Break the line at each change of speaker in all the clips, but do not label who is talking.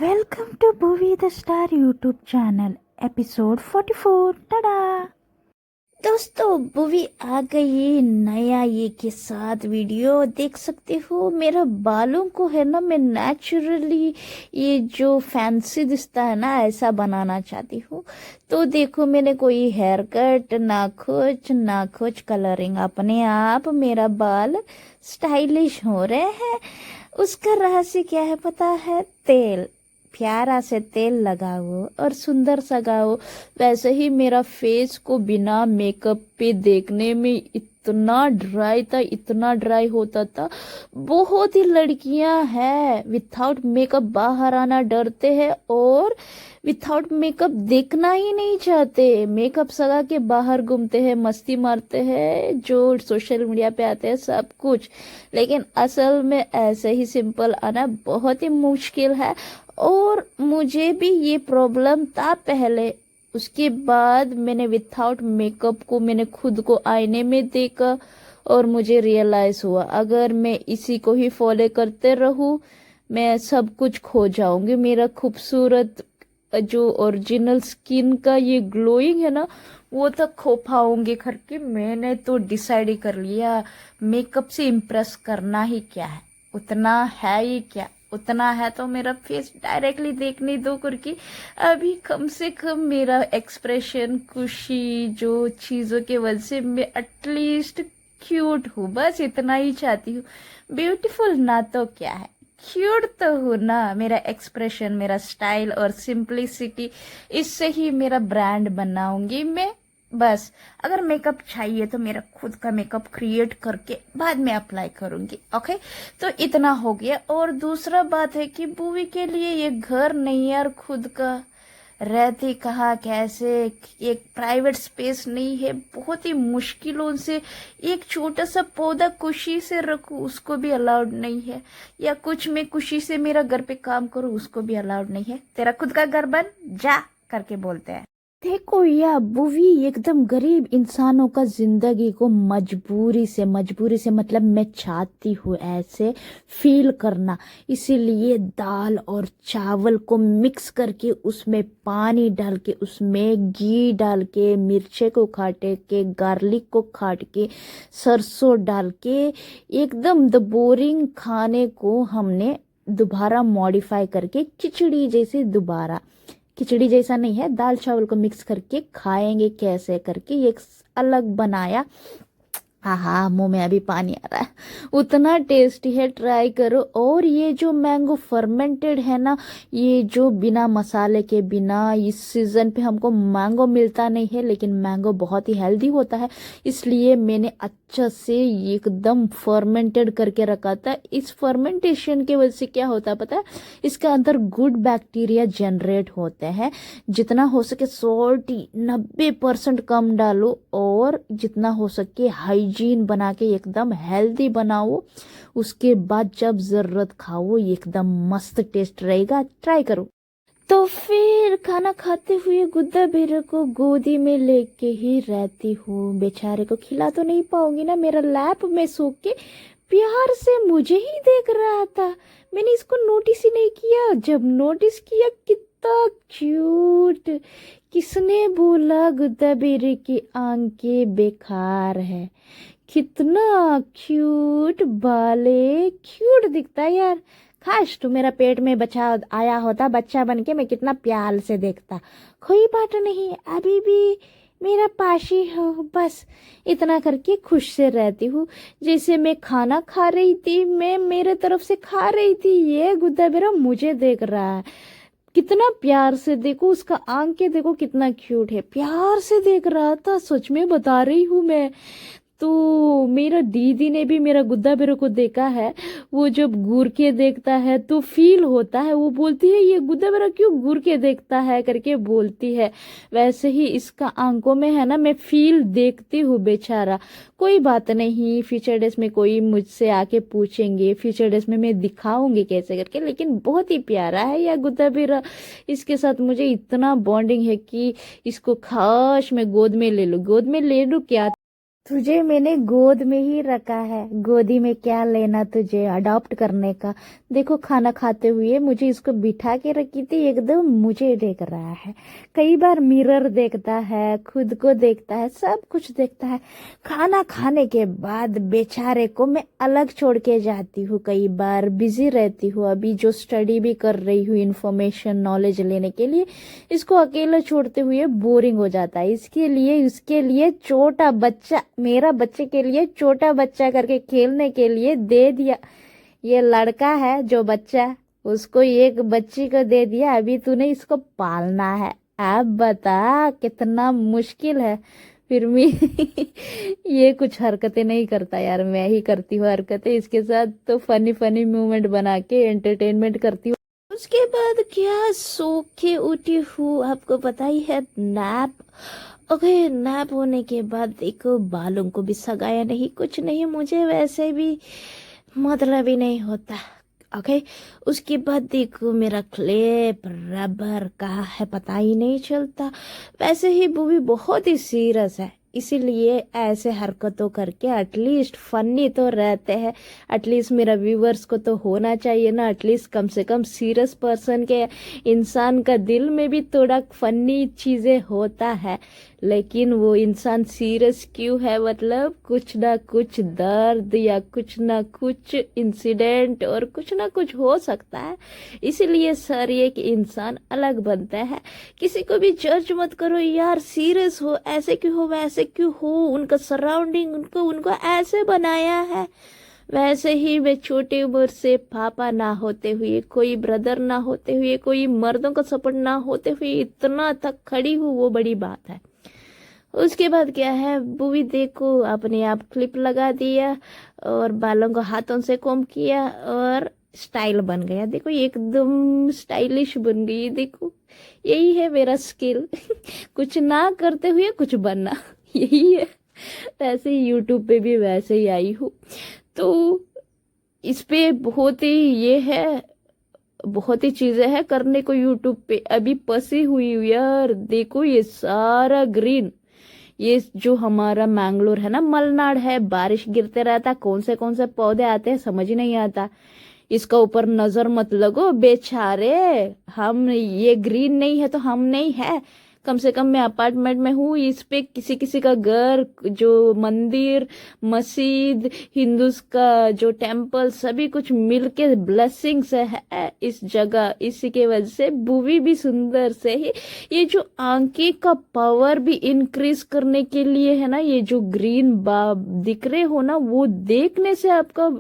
Welcome to movie the star YouTube channel episode 44। टाडा दोस्तों, movie आ गई नया ये के साथ वीडियो देख सकते हो। मेरा बालों को है ना, मैं नेचुरली ये जो फैंसी दिखता है ना, ऐसा बनाना चाहती हूँ। तो देखो, मैंने कोई हेयर कट ना कुछ कलरिंग, अपने आप मेरा बाल स्टाइलिश हो रहे हैं। उसका रहस्य क्या है पता है? तेल। प्यारा से तेल लगाओ और सुंदर सगाओ। वैसे ही मेरा फेस को बिना मेकअप पे देखने में इतना ड्राई होता था। बहुत ही लड़कियां हैं विथआउट मेकअप बाहर आना डरते हैं और विथआउट मेकअप देखना ही नहीं चाहते। मेकअप सगा के बाहर घूमते हैं, मस्ती मारते हैं, जो सोशल मीडिया पे आते हैं सब कुछ। लेकिन असल में ऐसे ही सिंपल आना बहुत ही मुश्किल है। और मुझे भी ये प्रॉब्लम था पहले। उसके बाद मैंने विथआउट मेकअप को मैंने खुद को आईने में देखा और मुझे रियलाइज हुआ, अगर मैं इसी को ही फॉलो करते रहूं, मैं सब कुछ खो जाऊंगी। मेरा खूबसूरत जो ओरिजिनल स्किन का ये ग्लोइंग है ना, वो तक खो पाऊंगी करके मैंने तो डिसाइड ही कर लिया। मेकअप से इम्प्रेस करना ही क्या है, उतना है ही क्या, उतना है तो मेरा फेस डायरेक्टली देखने दो करके अभी कम से कम मेरा एक्सप्रेशन, खुशी, जो चीजों के वजह से मैं एटलीस्ट क्यूट हूँ, बस इतना ही चाहती हूँ। ब्यूटीफुल ना तो क्या है, क्यूट तो हूँ ना। मेरा एक्सप्रेशन, मेरा स्टाइल और सिंपलिसिटी, इससे ही मेरा ब्रांड बनाऊंगी मैं। बस अगर मेकअप चाहिए तो मेरा खुद का मेकअप क्रिएट करके बाद में अप्लाई करूंगी। ओके, तो इतना हो गया। और दूसरा बात है कि मूवी के लिए ये घर नहीं यार, खुद का रहती कहाँ कैसे, एक प्राइवेट स्पेस नहीं है। बहुत ही मुश्किलों से एक छोटा सा पौधा खुशी से रखूं, उसको भी अलाउड नहीं है। या कुछ मैं खुशी से मेरा घर पे काम करूं, उसको भी अलाउड नहीं है। तेरा खुद का घर बन जा करके बोलते हैं। देखो, यह मूवी एकदम गरीब इंसानों का जिंदगी को मजबूरी से मतलब मैं चाहती हूँ ऐसे फील करना। इसीलिए दाल और चावल को मिक्स करके उसमें पानी डाल के, उसमें घी डाल के, मिर्चे को काटे के, गार्लिक को काट के, सरसों डाल के, एकदम द बोरिंग खाने को हमने दोबारा मॉडिफाई करके खिचड़ी जैसे, दोबारा खिचड़ी जैसा नहीं है, दाल चावल को मिक्स करके खाएंगे कैसे करके एक अलग बनाया। हाँ, मुंह में अभी पानी आ रहा है, उतना टेस्टी है, ट्राई करो। और ये जो मैंगो फर्मेंटेड है ना, ये जो बिना मसाले के, बिना, इस सीजन पे हमको मैंगो मिलता नहीं है, लेकिन मैंगो बहुत ही हेल्दी होता है, इसलिए मैंने अच्छा से एकदम फर्मेंटेड करके रखा था। इस फर्मेंटेशन की वजह से क्या होता है पता है? इसका अंदर गुड बैक्टीरिया जनरेट होते हैं। जितना हो सके सॉल्ट 90% कम डालो और जितना हो सके हाइजीन बना के एकदम हेल्दी बनाओ। उसके बाद जब जरूरत खाओ, एकदम मस्त टेस्ट रहेगा, ट्राई करो। तो फिर खाना खाते हुए गुड्डा बेरा को गोदी में लेके ही रहती हूँ। बेचारे को खिला तो नहीं पाऊंगी ना, मेरा लैप में सो के प्यार से मुझे ही देख रहा था। मैंने इसको नोटिस ही नहीं किया, जब नोटिस किया कितना क्यूट। किसने बोला गुड्डा बेरे की आंखें बेकार है? कितना क्यूट, बाले क्यूट दिखता है यार। काश तू मेरा पेट में बच्चा आया होता, बच्चा बन के मैं कितना प्यार से देखता। कोई बात नहीं, अभी भी मेरा पास ही हो, बस इतना करके खुश से रहती हूँ। जैसे मैं खाना खा रही थी, मैं मेरे तरफ से खा रही थी, ये गुड्डा मेरा मुझे देख रहा है। कितना प्यार से, देखो उसका आंखें देखो कितना क्यूट है, प्यार से देख रहा था, सच में बता रही हूँ मैं। तो मेरा दीदी ने भी मेरा गुड्डा बेरो को देखा है। वो जब घूर के देखता है तो फील होता है, वो बोलती है ये गुड्डा बेरो क्यों घूर के देखता है करके बोलती है। वैसे ही इसका आंखों में है ना, मैं फील देखती हूँ बेचारा। कोई बात नहीं, फ्यूचर डेज में कोई मुझसे आके पूछेंगे, फ्यूचर डेज में मैं दिखाऊंगी कैसे करके। लेकिन बहुत ही प्यारा है यह गुड्डा बेरा, इसके साथ मुझे इतना बॉन्डिंग है कि इसको खास मैं गोद में ले लूँ, गोद में ले लूँ क्या। तुझे मैंने गोद में ही रखा है, गोदी में क्या लेना तुझे अडॉप्ट करने का। देखो खाना खाते हुए मुझे इसको बिठा के रखी थी, एकदम मुझे देख रहा है। कई बार मिरर देखता है, खुद को देखता है, सब कुछ देखता है। खाना खाने के बाद बेचारे को मैं अलग छोड़ के जाती हूँ, कई बार बिजी रहती हूँ। अभी जो स्टडी भी कर रही हूँ इंफॉर्मेशन नॉलेज लेने के लिए, इसको अकेला छोड़ते हुए बोरिंग हो जाता है। उसके लिए छोटा बच्चा, मेरा बच्चे के लिए छोटा बच्चा करके खेलने के लिए दे दिया। ये लड़का है जो बच्चा, उसको एक बच्ची को दे दिया। अभी तूने इसको पालना है। आप बता कितना मुश्किल है। फिर भी ये कुछ हरकतें नहीं करता यार, मैं ही करती हूँ हरकतें इसके साथ। तो फनी फनी मूवमेंट बना के एंटरटेनमेंट करती हूँ। उसके बाद क्या, सो के उठी हूँ, आपको पता ही है, नैप। ओके, नैप होने के बाद देखो बालों को भी सगाया नहीं, कुछ नहीं, मुझे वैसे भी मतलब ही नहीं होता। ओके, उसके बाद देखो मेरा क्लिप रबर का है, पता ही नहीं चलता। वैसे ही मूवी बहुत ही सीरियस है, इसीलिए ऐसे हरकतों करके एटलीस्ट फनी तो रहते हैं। एटलीस्ट मेरा व्यूवर्स को तो होना चाहिए ना, एटलीस्ट कम से कम सीरियस पर्सन के, इंसान का दिल में भी थोड़ा फनी चीजें होता है। लेकिन वो इंसान सीरियस क्यों है, मतलब कुछ ना कुछ दर्द या कुछ ना कुछ इंसिडेंट और कुछ ना कुछ हो सकता है। इसीलिए सर एक इंसान अलग बनता है। किसी को भी जज मत करो यार, सीरियस हो, ऐसे क्यों हो वैसे क्यों हो, उनका सराउंडिंग उनको उनको ऐसे बनाया है। वैसे ही मैं छोटी उम्र से पापा ना होते हुए, कोई ब्रदर ना होते हुए, कोई मर्दों का सपोर्ट ना होते हुए इतना तक खड़ी हूँ, वो बड़ी बात है। उसके बाद क्या है, मूवी देखो, अपने आप क्लिप लगा दिया और बालों को हाथों से कोम किया और स्टाइल बन गया। देखो एकदम स्टाइलिश बन गई। देखो यही है मेरा स्किल कुछ ना करते हुए कुछ बनना यही है। वैसे ही यूट्यूब पे भी वैसे ही आई हूँ, तो इस पे बहुत ही ये है, बहुत ही चीजें हैं करने को यूट्यूब पे। अभी फंसी हुई हूँ यार। देखो ये सारा ग्रीन, ये जो हमारा मैंगलोर है ना, मलनाड है, बारिश गिरते रहता, कौन से पौधे आते हैं समझ ही नहीं आता। इसका ऊपर नजर मत लगो बेचारे, हम ये ग्रीन नहीं है तो हम नहीं है। कम से कम मैं अपार्टमेंट में हूँ, इस पे किसी किसी का घर, जो मंदिर, मस्जिद, हिंदूज का जो टेम्पल, सभी कुछ मिलके ब्लेसिंग्स है इस जगह। इसी के वजह से मूवी भी सुंदर से ही, ये जो आंखें का पावर भी इंक्रीज करने के लिए है ना, ये जो ग्रीन बाब दिख रहे हो ना, वो देखने से आपका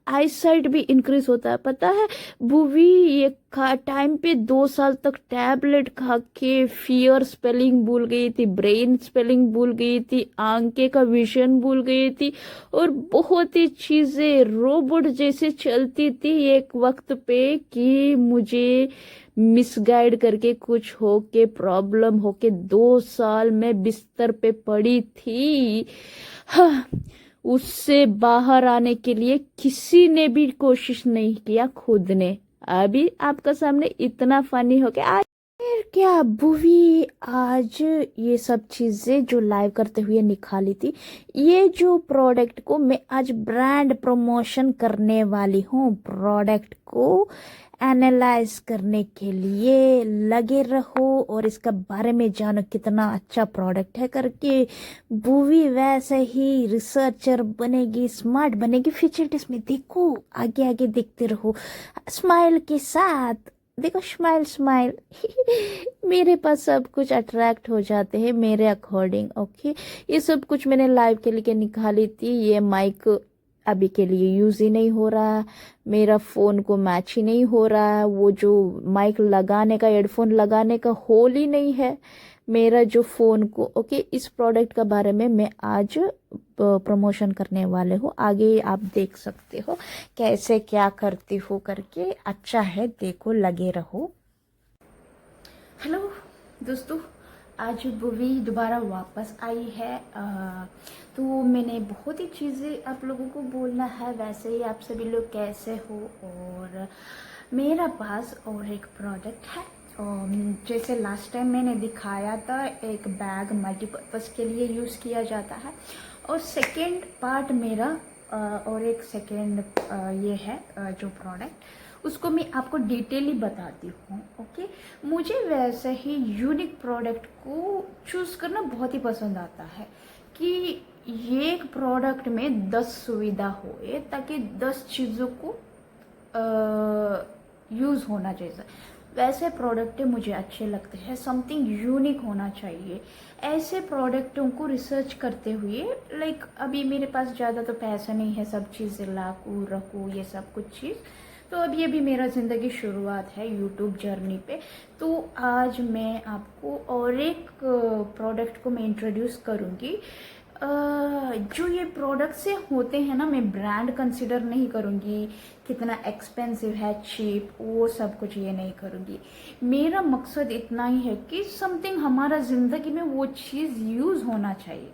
आई साइट भी इंक्रीज होता है, पता है। मूवी ये टाइम पे 2 साल तक टैबलेट खा के फियर स्पेलिंग भूल गई थी, ब्रेन स्पेलिंग भूल गई थी, आंखें का विजन भूल गई थी, और बहुत ही चीजें रोबोट जैसे चलती थी एक वक्त पे कि मुझे मिसगाइड करके कुछ होके प्रॉब्लम होके 2 साल में बिस्तर पे पड़ी थी। हाँ, उससे बाहर आने के लिए किसी ने भी कोशिश नहीं किया, खुद ने। अभी आपका सामने इतना फनी हो गया। फिर क्या मूवी, आज ये सब चीजें जो लाइव करते हुए निकाली थी, ये जो प्रोडक्ट को मैं आज ब्रांड प्रमोशन करने वाली हूँ। प्रोडक्ट को एनालाइज करने के लिए लगे रहो और इसका बारे में जानो कितना अच्छा प्रोडक्ट है करके। मूवी वैसे ही रिसर्चर बनेगी, स्मार्ट बनेगी, फीचर्स में देखो, आगे आगे देखते रहो स्माइल के साथ। देखो स्माइल स्माइल मेरे पास सब कुछ अट्रैक्ट हो जाते हैं मेरे अकॉर्डिंग। ओके, ये सब कुछ मैंने लाइव के लिए निकाली थी। ये माइक अभी के लिए यूज ही नहीं हो रहा, मेरा फोन को मैच ही नहीं हो रहा, वो जो माइक लगाने का, हेडफोन लगाने का होल ही नहीं है मेरा जो फोन को। ओके, इस प्रोडक्ट का बारे में मैं आज प्रमोशन करने वाले हो, आगे आप देख सकते हो कैसे क्या करती हूँ करके। अच्छा है, देखो, लगे रहो। हेलो दोस्तों, आज मूवी दोबारा वापस आई है। तो मैंने बहुत ही चीज़ें आप लोगों को बोलना है। वैसे ही आप सभी लोग कैसे हो, और मेरा पास और एक प्रोडक्ट है। जैसे लास्ट टाइम मैंने दिखाया था, एक बैग मल्टीपर्पज़ के लिए यूज़ किया जाता है, और सेकेंड पार्ट मेरा और एक सेकेंड ये है जो प्रोडक्ट, उसको मैं आपको डिटेली बताती हूँ। ओके, मुझे वैसे ही यूनिक प्रोडक्ट को चूज़ करना बहुत ही पसंद आता है कि ये एक प्रोडक्ट में 10 सुविधा होए ताकि 10 चीज़ों को यूज़ होना चाहिए। वैसे प्रोडक्ट मुझे अच्छे लगते हैं, समथिंग यूनिक होना चाहिए। ऐसे प्रोडक्टों को रिसर्च करते हुए, लाइक अभी मेरे पास ज़्यादा तो पैसा नहीं है सब चीज़ें लाकू रखूँ ये सब कुछ चीज़, तो अभी मेरा ज़िंदगी शुरुआत है यूट्यूब जर्नी पे। तो आज मैं आपको और एक प्रोडक्ट को मैं इंट्रोड्यूस करूँगी। जो ये प्रोडक्ट से होते हैं ना, मैं ब्रांड कंसिडर नहीं करूँगी, कितना एक्सपेंसिव है चीप वो सब कुछ ये नहीं करूँगी। मेरा मकसद इतना ही है कि समथिंग हमारा ज़िंदगी में वो चीज़ यूज़ होना चाहिए,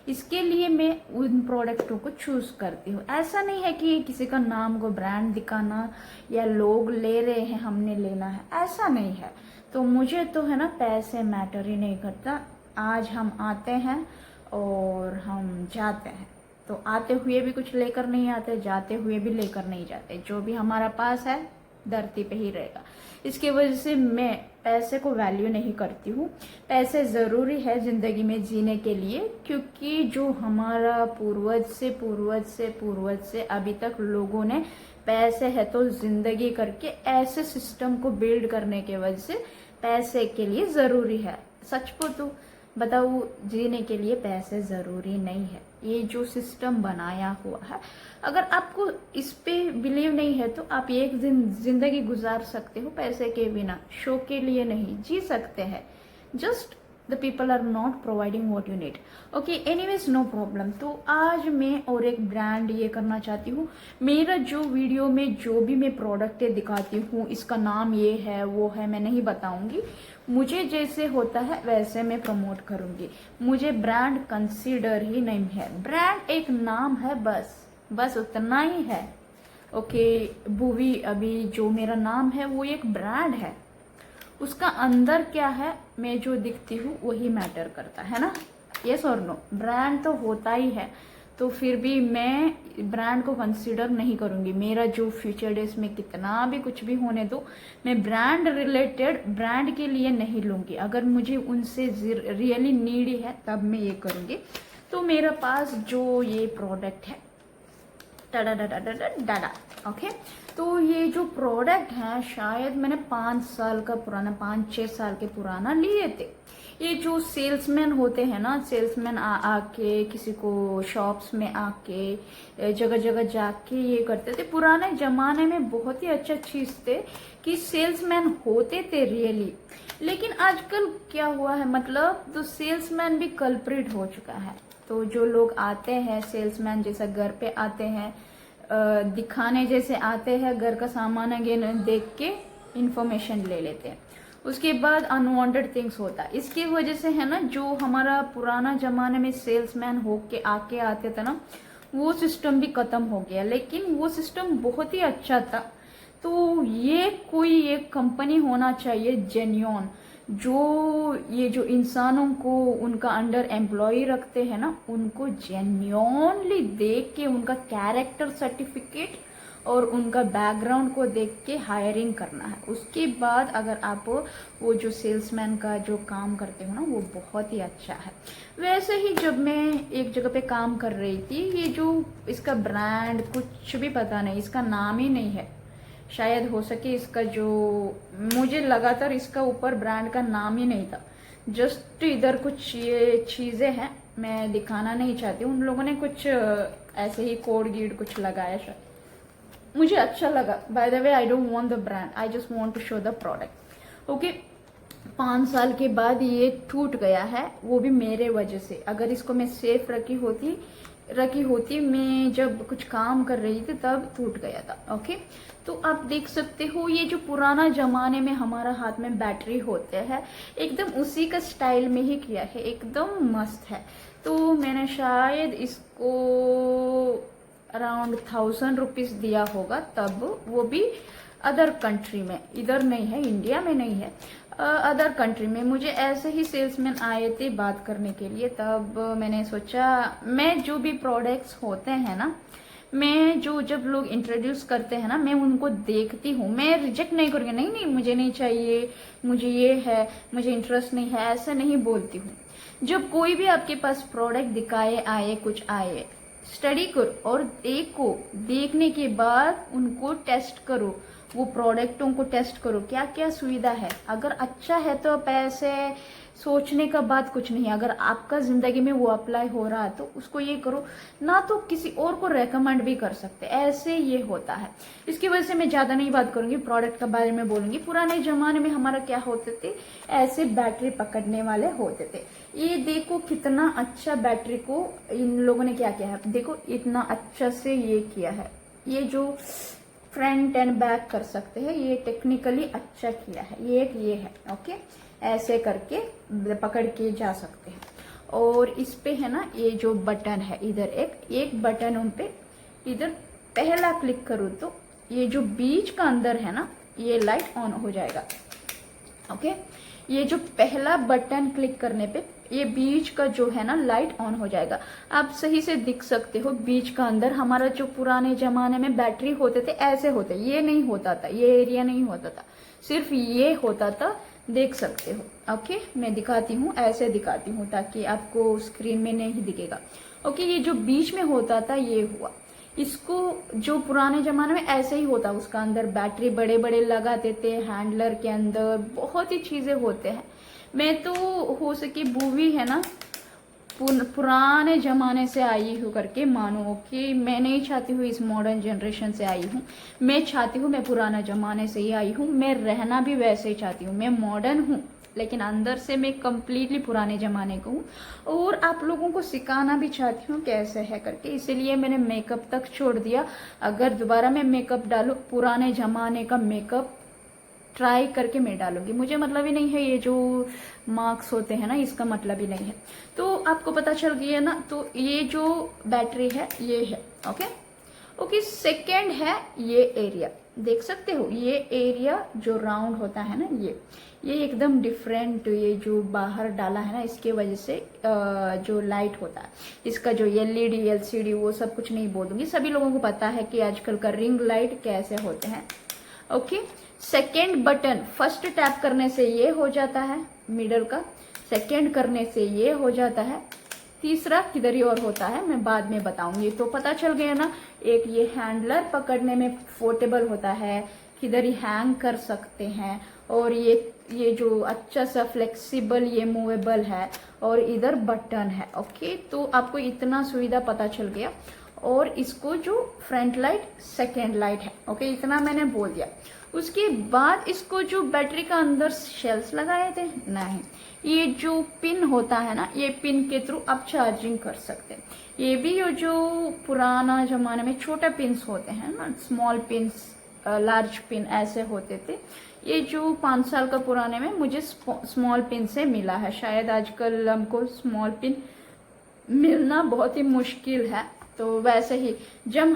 इसके लिए मैं उन प्रोडक्टों को चूज़ करती हूँ। ऐसा नहीं है कि किसी का नाम को ब्रांड दिखाना या लोग ले रहे हैं हमने लेना है, ऐसा नहीं है। तो मुझे तो है ना, पैसे मैटर ही नहीं करता। आज हम आते हैं और हम जाते हैं, तो आते हुए भी कुछ लेकर नहीं आते, जाते हुए भी लेकर नहीं जाते। जो भी हमारा पास है धरती पे ही रहेगा। इसकी वजह से मैं पैसे को वैल्यू नहीं करती हूँ। पैसे ज़रूरी है ज़िंदगी में जीने के लिए, क्योंकि जो हमारा पूर्वज से अभी तक लोगों ने पैसे है तो ज़िंदगी करके ऐसे सिस्टम को बिल्ड करने के वजह से पैसे के लिए ज़रूरी है। सच को तो बताओ, जीने के लिए पैसे ज़रूरी नहीं है। ये जो सिस्टम बनाया हुआ है, अगर आपको इस पे बिलीव नहीं है तो आप एक दिन ज़िंदगी गुजार सकते हो पैसे के बिना, शो के लिए नहीं जी सकते हैं। Just the people are not providing what you need. Okay, anyways no problem. तो आज मैं और एक ब्रांड ये करना चाहती हूँ। मेरा जो वीडियो में जो भी मैं प्रोडक्ट दिखाती हूँ, इसका नाम ये है वो है, मैं नहीं बताऊंगी। मुझे जैसे होता है वैसे मैं प्रमोट करूंगी। मुझे ब्रांड कंसीडर ही नहीं है, ब्रांड एक नाम है, बस उतना ही है। ओके, भूवी अभी जो मेरा नाम है वो एक ब्रांड है, उसका अंदर क्या है, मैं जो दिखती हूँ वही मैटर करता है ना। यस और नो, ब्रांड तो होता ही है, तो फिर भी मैं ब्रांड को कंसीडर नहीं करूंगी। मेरा जो फ्यूचर डेज में कितना भी कुछ भी होने दो, मैं ब्रांड रिलेटेड ब्रांड के लिए नहीं लूंगी। अगर मुझे उनसे रियली नीडी है तब मैं ये करूंगी। तो मेरे पास जो ये प्रोडक्ट है, डाडा डाडा डाडा डाडा, ओके। तो ये जो प्रोडक्ट है शायद मैंने 5 साल का पुराना, 5-6 साल के पुराना लिए थे। ये जो सेल्समैन होते हैं ना, सेल्समैन आके किसी को शॉप्स में आके जगह जगह जाके ये करते थे। पुराने जमाने में बहुत ही अच्छा चीज थे कि सेल्समैन होते थे रियली। लेकिन आजकल क्या हुआ है, मतलब तो सेल्समैन भी कल्प्रिट हो चुका है। तो जो लोग आते हैं सेल्समैन जैसा घर पे आते हैं, दिखाने जैसे आते हैं, घर का सामान अगेन देख के इंफॉर्मेशन ले लेते हैं, उसके बाद अनवांटेड थिंग्स होता है। इसकी वजह से है ना, जो हमारा पुराना जमाने में सेल्समैन होके आके आते थे ना, वो सिस्टम भी खत्म हो गया। लेकिन वो सिस्टम बहुत ही अच्छा था। तो ये कोई एक कंपनी होना चाहिए जेन्युइन, जो ये जो इंसानों को उनका अंडर एम्प्लॉय रखते हैं ना, उनको जेन्युइनली देख के उनका कैरेक्टर सर्टिफिकेट और उनका बैकग्राउंड को देख के हायरिंग करना है। उसके बाद अगर आप वो जो सेल्समैन का जो काम करते हो ना, वो बहुत ही अच्छा है। वैसे ही जब मैं एक जगह पे काम कर रही थी, ये जो इसका ब्रांड कुछ भी पता नहीं, इसका नाम ही नहीं है, शायद हो सके इसका जो, मुझे लगातार इसका ऊपर ब्रांड का नाम ही नहीं था। जस्ट इधर कुछ ये चीज़ें हैं, मैं दिखाना नहीं चाहती। उन लोगों ने कुछ ऐसे ही कोड गीड कुछ लगाया, शायद मुझे अच्छा लगा। By the way, I don't want the brand, I just want to show the product. Okay, 5 साल के बाद ये टूट गया है, वो भी मेरे वजह से। अगर इसको मैं सेफ रखी होती मैं जब कुछ काम कर रही थी तब टूट गया था। ओके, तो आप देख सकते हो ये जो पुराना जमाने में हमारा हाथ में बैटरी होते हैं, एकदम उसी का स्टाइल में ही किया है, एकदम मस्त है। तो मैंने शायद इसको अराउंड 1000 रुपीज दिया होगा तब, वो भी अदर कंट्री में, इधर नहीं है, इंडिया में नहीं है। अदर कंट्री में। मुझे ऐसे ही सेल्समैन आए थे बात करने के लिए, तब मैंने सोचा मैं जो भी प्रोडक्ट्स होते हैं ना, मैं जो जब लोग इंट्रोड्यूस करते हैं ना, मैं उनको देखती हूँ, मैं रिजेक्ट नहीं करूँगी, नहीं नहीं मुझे नहीं चाहिए, मुझे ये है, मुझे इंटरेस्ट नहीं है, ऐसा नहीं बोलती हूँ। जब कोई भी आपके पास प्रोडक्ट दिखाए आए, कुछ आए, स्टडी करो और देखो, देखने के बाद उनको टेस्ट करो, वो प्रोडक्टों को टेस्ट करो क्या क्या सुविधा है। अगर अच्छा है तो पैसे सोचने का बात कुछ नहीं है। अगर आपका जिंदगी में वो अप्लाई हो रहा है तो उसको ये करो, ना तो किसी और को रेकमेंड भी कर सकते, ऐसे ये होता है। इसकी वजह से मैं ज्यादा नहीं बात करूंगी, प्रोडक्ट के बारे में बोलूंगी। पुराने जमाने में हमारा क्या होते थे, ऐसे बैटरी पकड़ने वाले होते थे। ये देखो कितना अच्छा बैटरी को इन लोगों ने क्या किया है, देखो इतना अच्छा से ये किया है। ये जो फ्रंट एंड बैक कर सकते हैं, ये टेक्निकली अच्छा किया है। ये एक ये है, ओके, ऐसे करके पकड़ के जा सकते हैं। और इस पे है ना ये जो बटन है, इधर एक बटन उन पे, इधर पहला क्लिक करूँ तो ये जो बीच का अंदर है ना, ये लाइट ऑन हो जाएगा। ओके, ये जो पहला बटन क्लिक करने पे ये बीच का जो है ना लाइट ऑन हो जाएगा। आप सही से दिख सकते हो, बीच का अंदर हमारा जो पुराने जमाने में बैटरी होते थे ऐसे होते, ये नहीं होता था, ये एरिया नहीं होता था, सिर्फ ये होता था, देख सकते हो। ओके, मैं दिखाती हूँ, ऐसे दिखाती हूँ ताकि आपको स्क्रीन में नहीं दिखेगा। ओके, ये जो बीच में होता था ये हुआ, इसको जो पुराने जमाने में ऐसे ही होता, उसका अंदर बैटरी बड़े बड़े लगाते थे, हैंडलर के अंदर बहुत ही चीजें होते हैं। मैं तो हो सके मूवी है ना पुराने जमाने से आई हूँ करके मानो कि मैं नहीं चाहती हूँ इस मॉडर्न जनरेशन से आई हूँ, मैं चाहती हूँ मैं पुराना जमाने से ही आई हूँ, मैं रहना भी वैसे ही चाहती हूँ। मैं मॉडर्न हूँ लेकिन अंदर से मैं कंप्लीटली पुराने जमाने को हूँ, और आप लोगों को सिखाना भी चाहती हूँ कैसे है करके, इसीलिए मैंने मेकअप तक छोड़ दिया। अगर दोबारा मैं मेकअप डालूं, पुराने जमाने का मेकअप ट्राई करके मैं डालूंगी, मुझे मतलब ही नहीं है ये जो मार्क्स होते हैं ना, इसका मतलब ही नहीं है। तो आपको पता चल गया ना, तो ये जो बैटरी है ये है। ओके ओके, सेकेंड है ये एरिया, देख सकते हो ये एरिया जो राउंड होता है ना, ये एकदम डिफरेंट, ये जो बाहर डाला है ना इसके वजह से जो लाइट होता है इसका, जो एलईडी एलसीडी वो सब कुछ नहीं बोलूंगी, सभी लोगों को पता है कि आजकल का रिंग लाइट कैसे होते हैं। Okay, second button first tap करने से ये हो जाता है मिडल का, सेकेंड करने से ये हो जाता है, तीसरा किधर ही और होता है मैं बाद में बताऊंगी। तो पता चल गया ना, एक ये हैंडलर पकड़ने में पोर्टेबल होता है, किधर ही हैंग कर सकते हैं, और ये जो अच्छा सा फ्लेक्सिबल ये मूवेबल है, और इधर बटन है। ओके, तो आपको इतना सुविधा पता चल गया। और इसको जो फ्रंट लाइट सेकेंड लाइट है, ओके, इतना मैंने बोल दिया। उसके बाद इसको जो बैटरी का अंदर शेल्स लगाए थे नहीं, ये जो पिन होता है ना, ये पिन के थ्रू आप चार्जिंग कर सकते हैं। ये भी ये जो पुराना जमाने में छोटा पिन्स होते हैं ना, स्मॉल पिन्स लार्ज पिन ऐसे होते थे, ये जो 5 साल का पुराने में मुझे स्मॉल पिन से मिला है। शायद आजकल हमको स्मॉल पिन मिलना बहुत ही मुश्किल है। तो वैसे ही जब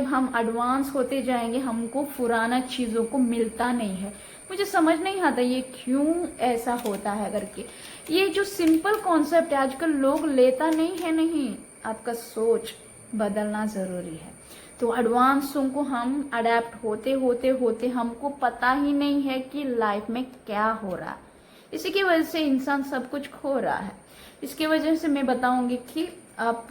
हम एडवांस होते जाएंगे हमको पुराना चीजों को मिलता नहीं है। मुझे समझ नहीं आता ये क्यों ऐसा होता है करके। ये जो सिंपल कॉन्सेप्ट है आजकल लोग लेता नहीं है। नहीं, आपका सोच बदलना जरूरी है। तो एडवांसों को हम अडेप्ट होते होते होते हमको पता ही नहीं है कि लाइफ में क्या हो रहा है। इसी की वजह से इंसान सब कुछ खो रहा है। इसकी वजह से मैं बताऊंगी कि आप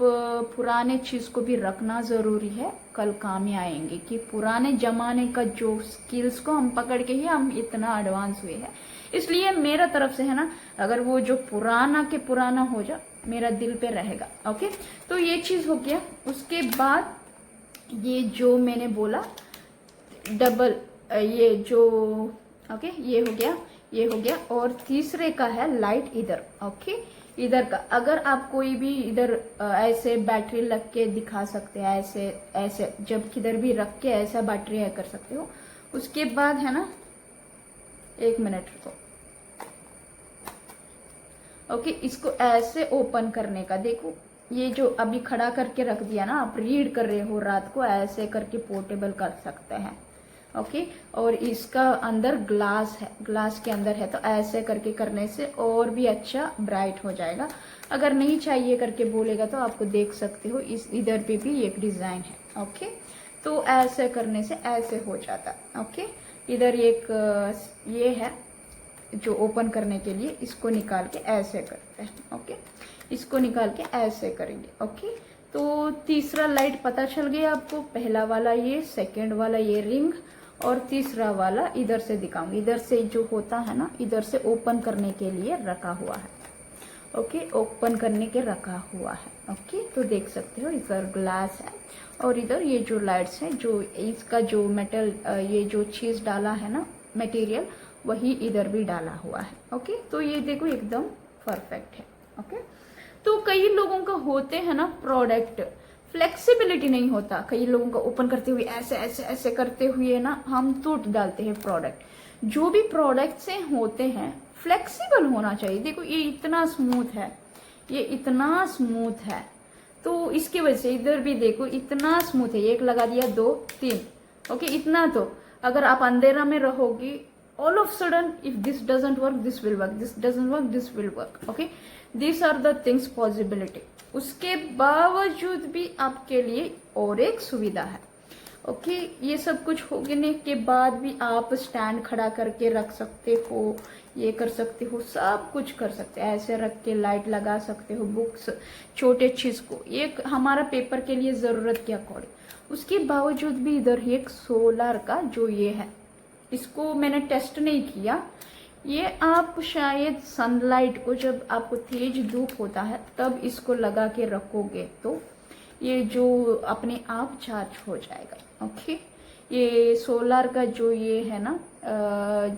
पुराने चीज को भी रखना जरूरी है, कल काम ही आएंगे। कि पुराने जमाने का जो स्किल्स को हम पकड़ के ही हम इतना एडवांस हुए हैं। इसलिए मेरा तरफ से है ना, अगर वो जो पुराना के पुराना हो जा, मेरा दिल पे रहेगा। ओके, तो ये चीज हो गया। उसके बाद ये जो मैंने बोला डबल, ये जो ओके ये हो गया, ये हो गया। और तीसरे का है लाइट इधर। ओके, इधर का अगर आप कोई भी इधर ऐसे बैटरी लग के दिखा सकते हैं, ऐसे ऐसे जब किधर भी रख के ऐसा बैटरी है कर सकते हो। उसके बाद है ना, 1 मिनट रुको। ओके, इसको ऐसे ओपन करने का, देखो ये जो अभी खड़ा करके रख दिया ना, आप रीड कर रहे हो रात को, ऐसे करके पोर्टेबल कर सकते हैं। ओके। और इसका अंदर ग्लास है, ग्लास के अंदर है, तो ऐसे करके करने से और भी अच्छा ब्राइट हो जाएगा। अगर नहीं चाहिए करके बोलेगा तो आपको देख सकते हो इस इधर पे भी एक डिजाइन है। ओके, तो ऐसे करने से ऐसे हो जाता। ओके, इधर एक ये है जो ओपन करने के लिए, इसको निकाल के ऐसे करते हैं। ओके, इसको निकाल के ऐसे करेंगे। ओके, तो तीसरा लाइट पता चल गया आपको, पहला वाला ये, सेकंड वाला ये रिंग, और तीसरा वाला इधर से दिखाऊंगी। इधर से जो होता है ना, इधर से ओपन करने के लिए रखा हुआ है। ओके, ओपन करने के रखा हुआ है। ओके, तो देख सकते हो इधर ग्लास है और इधर ये जो लाइट्स है, जो इसका जो मेटल ये जो चीज डाला है ना मटेरियल, वही इधर भी डाला हुआ है। ओके, तो ये देखो एकदम परफेक्ट है। ओके, तो कई लोगों का होते हैं ना प्रोडक्ट, फ्लेक्सिबिलिटी नहीं होता। कई लोगों का ओपन करते हुए ऐसे ऐसे ऐसे करते हुए ना हम टूट डालते हैं प्रोडक्ट। जो भी प्रोडक्ट से होते हैं फ्लेक्सिबल होना चाहिए। देखो ये इतना स्मूथ है, ये इतना स्मूथ है, तो इसकी वजह से इधर भी देखो इतना स्मूथ है। एक लगा दिया, दो, तीन। ओके, इतना तो अगर आप अंधेरा में रहोगी, all of sudden if this doesn't work this will work, this doesn't work this will work. Okay, these are the things possibility. उसके बावजूद भी आपके लिए और एक सुविधा है। ओके, ये सब कुछ होने के बाद भी आप स्टैंड खड़ा करके रख सकते हो, ये कर सकते हो, सब कुछ कर सकते हो। ऐसे रख के लाइट लगा सकते हो, बुक्स, छोटे चीज को, एक हमारा पेपर के लिए जरूरत के अकॉर्डिंग। उसके बावजूद भी इधर एक सोलर का जो ये है, इसको मैंने टेस्ट नहीं किया। ये आप शायद सनलाइट को, जब आपको तेज धूप होता है तब इसको लगा के रखोगे तो ये जो अपने आप चार्ज हो जाएगा। ओके, ये सोलर का जो ये है ना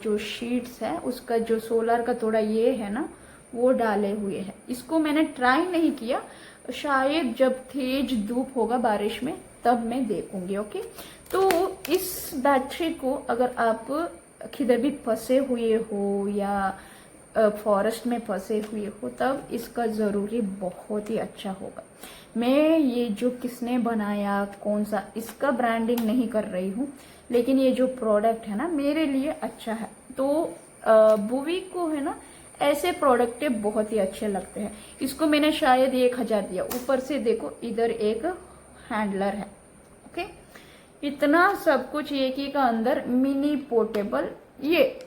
जो शीट्स है, उसका जो सोलर का थोड़ा ये है ना, वो डाले हुए है। इसको मैंने ट्राई नहीं किया, शायद जब तेज धूप होगा बारिश में तब मैं देखूंगी। ओके, तो इस बैटरी को अगर आप किधर भी फंसे हुए हो या फॉरेस्ट में फंसे हुए हो, तब इसका जरूरी बहुत ही अच्छा होगा। मैं ये जो किसने बनाया, कौन सा, इसका ब्रांडिंग नहीं कर रही हूँ, लेकिन ये जो प्रोडक्ट है ना मेरे लिए अच्छा है। तो बुवी को है ना ऐसे प्रोडक्ट बहुत ही अच्छे लगते हैं। इसको मैंने शायद 1000 दिया। ऊपर से देखो इधर एक हैंडलर है। ओके, इतना सब कुछ एक ही का अंदर, मिनी पोर्टेबल। ये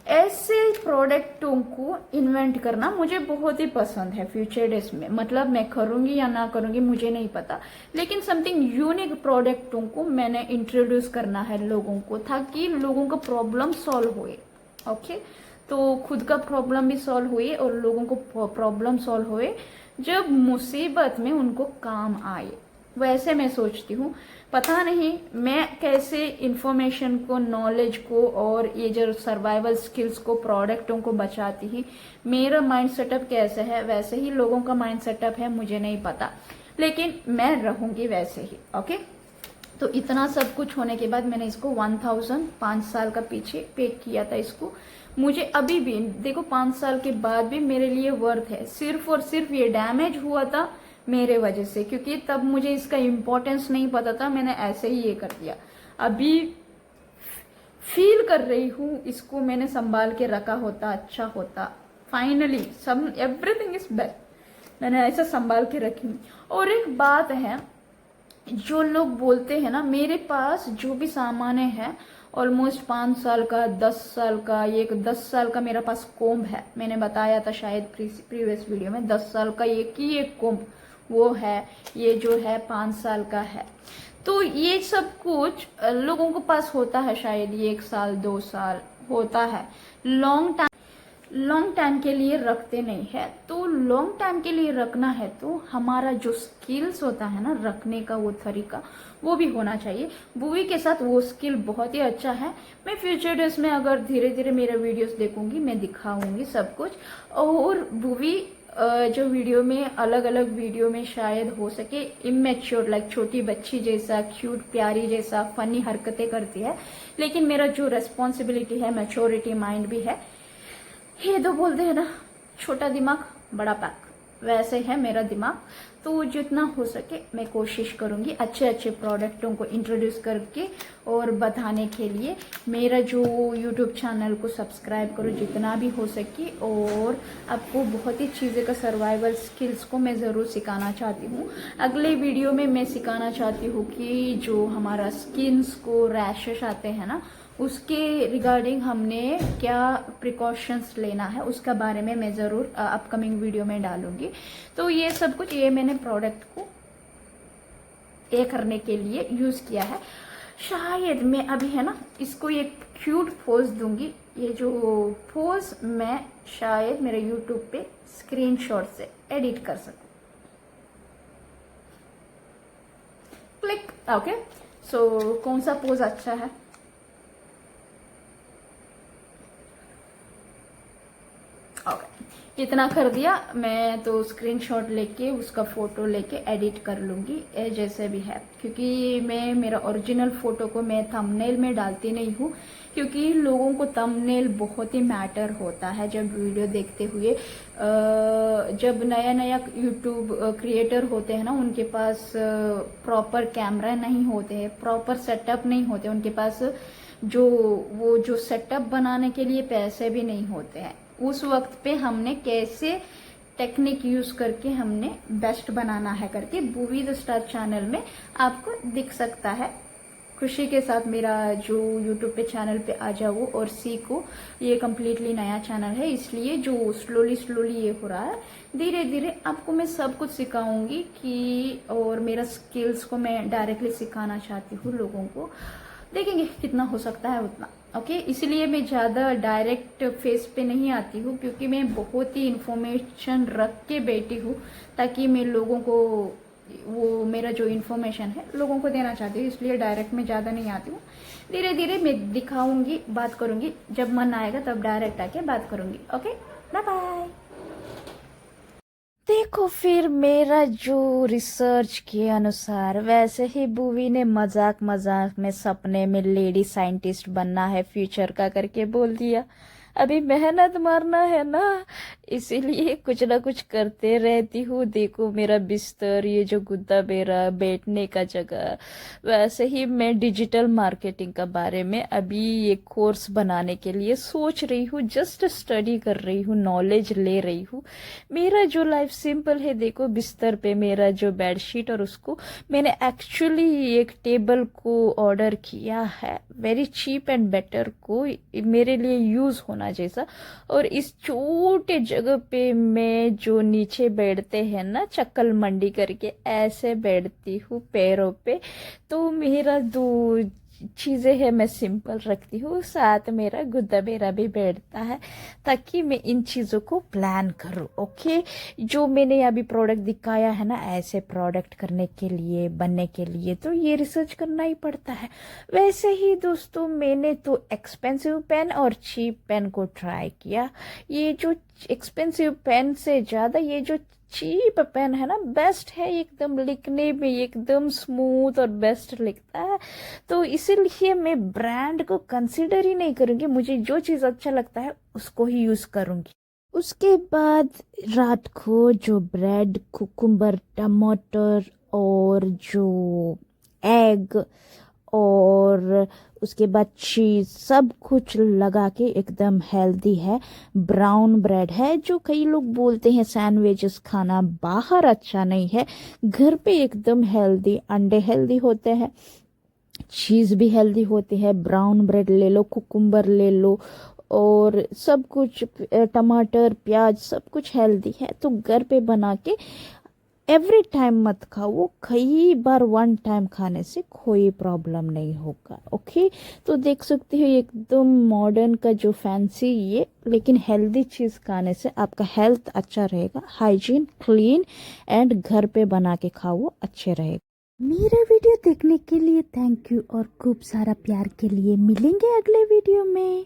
ऐसे प्रोडक्टों को इन्वेंट करना मुझे बहुत ही पसंद है फ्यूचर डेज में। मतलब मैं करूंगी या ना करूंगी मुझे नहीं पता, लेकिन समथिंग यूनिक प्रोडक्टों को मैंने इंट्रोड्यूस करना है लोगों को, ताकि लोगों का प्रॉब्लम सॉल्व हुए। ओके, तो खुद का प्रॉब्लम भी सॉल्व हुए और लोगों को प्रॉब्लम सॉल्व हुए, जब मुसीबत में उनको काम आए। वैसे मैं सोचती हूँ। पता नहीं मैं कैसे इंफॉर्मेशन को, नॉलेज को और ये जो सर्वाइवल स्किल्स को, प्रोडक्टों को बचाती ही। मेरा माइंड सेटअप कैसे है वैसे ही लोगों का माइंड सेटअप है, मुझे नहीं पता, लेकिन मैं रहूंगी वैसे ही। ओके, तो इतना सब कुछ होने के बाद मैंने इसको 1000 5 साल का पीछे पे किया था इसको। मुझे अभी भी देखो 5 साल के बाद भी मेरे लिए वर्थ है। सिर्फ और सिर्फ ये डैमेज हुआ था मेरे वजह से, क्योंकि तब मुझे इसका इम्पोर्टेंस नहीं पता था, मैंने ऐसे ही ये कर दिया। अभी फील कर रही हूँ इसको मैंने संभाल के रखा होता अच्छा होता। फाइनली सब एवरीथिंग इज बेस्ट, मैंने ऐसा संभाल के रखी। और एक बात है, जो लोग बोलते हैं ना, मेरे पास जो भी सामान है ऑलमोस्ट 5 साल का, 10 साल का, एक 10 साल का मेरे पास कोम्ब है। मैंने बताया था शायद प्रीवियस वीडियो में, 10 साल का एक ही एक कोम्ब वो है। ये जो है 5 साल का है। तो ये सब कुछ लोगों के पास होता है, शायद ये 1 साल 2 साल होता है। लॉन्ग टाइम के लिए रखते नहीं है। तो लॉन्ग टाइम के लिए रखना है तो हमारा जो स्किल्स होता है ना रखने का, वो तरीका वो भी होना चाहिए। बुवी के साथ वो स्किल बहुत ही अच्छा है। मैं फ्यूचर डेज में अगर धीरे धीरे मेरा वीडियोस देखूंगी, मैं दिखाऊंगी सब कुछ। और बुवी जो वीडियो में, अलग अलग वीडियो में शायद हो सके इमेच्योर, लाइक छोटी बच्ची जैसा, क्यूट प्यारी जैसा फनी हरकतें करती है, लेकिन मेरा जो रेस्पॉन्सिबिलिटी है, मैच्योरिटी माइंड भी है। ये तो बोलते हैं ना, छोटा दिमाग बड़ा पैक। वैसे है मेरा दिमाग। तो जितना हो सके मैं कोशिश करूंगी अच्छे अच्छे प्रोडक्टों को इंट्रोड्यूस करके और बताने के लिए। मेरा जो यूट्यूब चैनल को सब्सक्राइब करो जितना भी हो सके, और आपको बहुत ही चीज़ें का सर्वाइवल स्किल्स को मैं ज़रूर सिखाना चाहती हूँ। अगले वीडियो में मैं सिखाना चाहती हूँ कि जो हमारा स्किन्स को रैशेस आते हैं ना, उसके रिगार्डिंग हमने क्या प्रिकॉशंस लेना है उसका बारे में मैं ज़रूर अपकमिंग वीडियो में डालूंगी। तो ये सब कुछ ये मैंने प्रोडक्ट को ये करने के लिए यूज़ किया है। शायद मैं अभी है ना इसको एक क्यूट पोज दूंगी। ये जो पोज मैं शायद मेरे यूट्यूब पे स्क्रीनशॉट से एडिट कर सकूं। क्लिक। ओके, सो कौन सा पोज अच्छा है? ओके, इतना कर दिया। मैं तो स्क्रीनशॉट लेके उसका फोटो लेके एडिट कर लूंगी जैसे भी है, क्योंकि मैं मेरा ओरिजिनल फोटो को मैं थंबनेल में डालती नहीं हूँ, क्योंकि लोगों को थंबनेल बहुत ही मैटर होता है जब वीडियो देखते हुए। जब नया नया यूट्यूब क्रिएटर होते हैं ना, उनके पास प्रॉपर कैमरा नहीं होते हैं, प्रॉपर सेटअप नहीं होते उनके पास, जो सेटअप बनाने के लिए पैसे भी नहीं होते हैं। उस वक्त पे हमने कैसे टेक्निक यूज करके हमने बेस्ट बनाना है करके भूवी द स्टार चैनल में आपको दिख सकता है। खुशी के साथ मेरा जो यूट्यूब पे चैनल पे आ जाओ और सीखो। ये कम्प्लीटली नया चैनल है, इसलिए जो स्लोली ये हो रहा है, धीरे धीरे आपको मैं सब कुछ सिखाऊंगी कि, और मेरा स्किल्स को मैं डायरेक्टली सिखाना चाहती हूँ लोगों को। देखेंगे कितना हो सकता है उतना। ओके, इसलिए मैं ज़्यादा डायरेक्ट फेस पे नहीं आती हूँ, क्योंकि मैं बहुत ही इन्फॉर्मेशन रख के बैठी हूँ, ताकि मैं लोगों को वो मेरा जो इन्फॉर्मेशन है लोगों को देना चाहती हूँ, इसलिए डायरेक्ट में ज़्यादा नहीं आती हूँ। धीरे धीरे मैं दिखाऊंगी, बात करूंगी, जब मन आएगा तब डायरेक्ट आके बात करूंगी। Okay, bye bye. देखो फिर मेरा जो रिसर्च के अनुसार, वैसे ही भूवी ने मजाक मजाक में सपने में लेडी साइंटिस्ट बनना है फ्यूचर का करके बोल दिया। अभी मेहनत मारना है ना, इसीलिए कुछ ना कुछ करते रहती हूँ। देखो मेरा बिस्तर, ये जो गुद्दा मेरा बैठने का जगह। वैसे ही मैं डिजिटल मार्केटिंग का बारे में अभी ये कोर्स बनाने के लिए सोच रही हूँ, जस्ट स्टडी कर रही हूँ, नॉलेज ले रही हूँ। मेरा जो लाइफ सिंपल है, देखो बिस्तर पे मेरा जो बेडशीट, और उसको मैंने एक्चुअली एक टेबल को ऑर्डर किया है, वेरी चीप एंड बेटर को, मेरे लिए यूज होना जैसा। और इस छोटे जगह पे मैं जो नीचे बैठते हैं ना चक्कल मंडी करके, ऐसे बैठती हूँ पैरों पे। तो मेरा दो चीजें है मैं सिंपल रखती हूँ, साथ मेरा गुद्दा बेरा भी बैठता है, ताकि मैं इन चीजों को प्लान करूँ। ओके, जो मैंने अभी प्रोडक्ट दिखाया है ना, ऐसे प्रोडक्ट करने के लिए, बनने के लिए तो ये रिसर्च करना ही पड़ता है। वैसे ही दोस्तों, मैंने तो एक्सपेंसिव पेन और चीप पेन को ट्राई किया। ये जो एक्सपेंसिव पेन से ज्यादा ये जो चीप पेन है ना, बेस्ट है, एकदम लिखने में एकदम स्मूथ और बेस्ट लिखता है। तो इसीलिए मैं ब्रांड को कंसिडर ही नहीं करूंगी, मुझे जो चीज अच्छा लगता है उसको ही यूज करूंगी। उसके बाद रात को जो ब्रेड, कुकुम्बर, टमाटर और जो एग और उसके बाद चीज, सब कुछ लगा के एकदम हेल्दी है। ब्राउन ब्रेड है, जो कई लोग बोलते हैं सैंडविचेस खाना बाहर अच्छा नहीं है, घर पे एकदम हेल्दी। अंडे हेल्दी होते हैं, चीज भी हेल्दी होती है। ब्राउन ब्रेड ले लो, कुकुम्बर ले लो, और सब कुछ, टमाटर, प्याज, सब कुछ हेल्दी है। तो घर पे बना के एवरी टाइम मत खाओ, वो कई बार वन टाइम खाने से कोई प्रॉब्लम नहीं होगा। ओके, तो देख सकते हो एकदम मॉडर्न का जो फैंसी ये, लेकिन हेल्दी चीज खाने से आपका हेल्थ अच्छा रहेगा, हाइजीन, क्लीन एंड घर पे बना के खाओ, अच्छे रहेगा। मेरा वीडियो देखने के लिए थैंक यू, और खूब सारा प्यार के लिए मिलेंगे अगले वीडियो में।